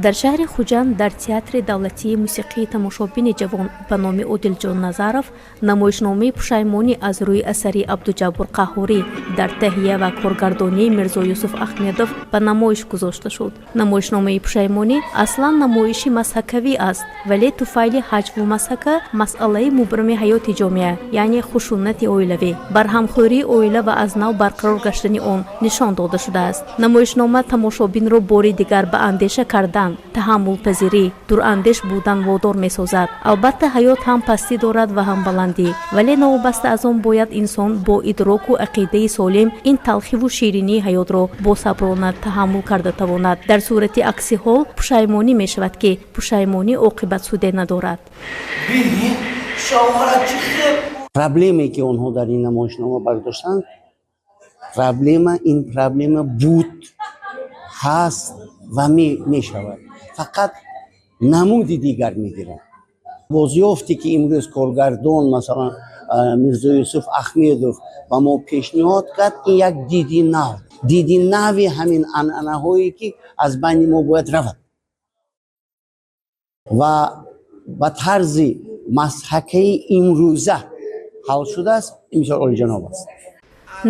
дар шаҳри хуҷанд дар театри давлатии мусиқии тамошобини ҷавон ба номи Одилҷон Назаров намоишномаи пушаймонӣ аз рӯи асари Абдуҷаббор Қаҳҳорӣ дар таҳия ва коргардонии Мирзо Юсуф Ахмедов ба намоиш гузошта шуд. Намоишномаи пушаймонӣ аслан намоиши мазҳакавӣ аст, вале туфайли ҳаҷву мазҳака масъалаи мубрами ҳаёти ҷомеа, яъне хушунати оилавӣ, барҳамхӯрии оила ва аз нав барқарор гаштани он нишон дода шудааст. Намоишнома тамошобинро бори дигар ба андеша кардан, таҳаммулпазирӣ, дурандеш будан водор месозад. Албатта ҳаёт ҳам пастӣ дорад ва ҳам баландӣ, вале новобаста аз он бояд инсон бо идроку ақидаи солим ин талхиву ширинии ҳаётро босаброна таҳаммул карда тавонад. Дар сурати акси ҳол пушаймонӣ мешавад ки пушаймонӣ оқибатсуде надорад. Проблеме ки онҳо дар ин намоишнома бардоштанд, проблема буд, ҳаст ва мешавад. Фақат намуди дигар мегирад. Бозёфте ки имрӯз коргардон масалан Мирзо Юсуф Ахмедов ба мо пешниҳод кард, ин як диди нави ҳамин анъанаҳое ки аз байни мо бояд равад ва ба тарзи мазҳакаи имрӯза ҳал шудааст. имсол олиҷаноб аст.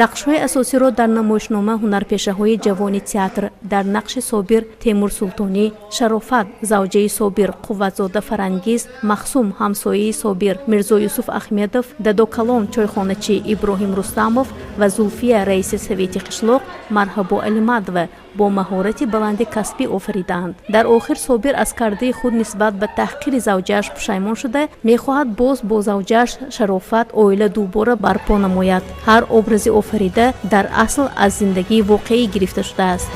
нақшҳои асосиро дар намоишнома ҳунарпешаҳои ҷавони театр дар нақши Собир Темур Султонӣ, Шарофат завҷаи Собир Қувватзода Фарангиз, Махсум ҳамсояи Собир Мирзо Юсуф Ахмедов, Дадокалон чойхоначӣ Иброҳим Рустамов ва Зулфия раиси Совети қишлоқ Марҳабо Алимадова бо маҳорати баланди касбӣ офаридаанд. Дар охир Собир аз кардаи худ нисбат ба таҳқири завҷааш пушаймон шуда, мехоҳад боз бо завҷааш Шарофат оила дубора барпо намояд. ҳар образи офарида дар асл аз зиндагии воқеӣ гирифта шудааст.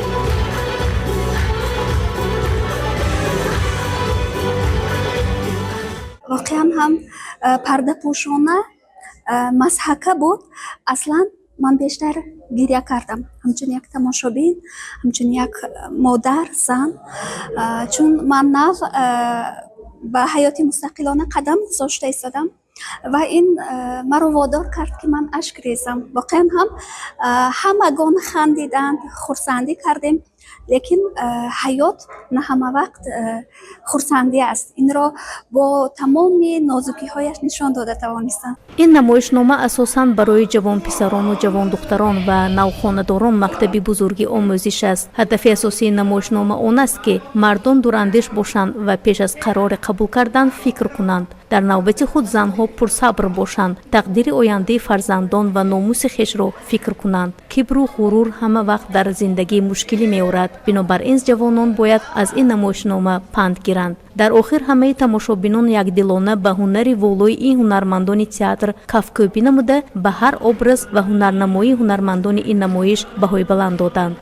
воқеан ҳам пардапӯшона мазҳака буд. Аслан ман бештар гиря кардам, ҳамчун як тамошобин, ҳамчун як модар, зан, чун ман нав ба ҳаёти мустақилона қадам гузошта истодам ва ин маро водор кард ки ман ашк резам. воқеан ҳам ҳамагон хандиданд, хурсандӣ кардем, лекин ҳаёт на ҳама вақт хурсандӣ аст. Инро бо тамоми нозукиҳояш нишон дода тавонистанд. ин намоишнома асосан барои ҷавонписарону ҷавондухтарон ва навхонадорон мактаби бузурги омӯзиш аст. ҳадафи асосии намоишнома он аст ки мардон дурандеш бошанд ва пеш аз қарори қабул кардан фикр кунанд. дар навбати худ занҳо пурсабр бошанд, тақдири ояндаи фарзандон ва номуси хешро фикр кунанд. кибру ғурур ҳама вақт дар зиндагӣ мушкилӣ меорад. бинобар ин ҷавонон бояд аз ин намоишнома панд гиранд. дар охир ҳамаи тамошобинон якдилона ба ҳунари волои ин ҳунармандони театр кафкӯбӣ намуда, ба ҳар образ ва ҳунарнамоии ҳунармандони ин намоиш баҳои баланд доданд.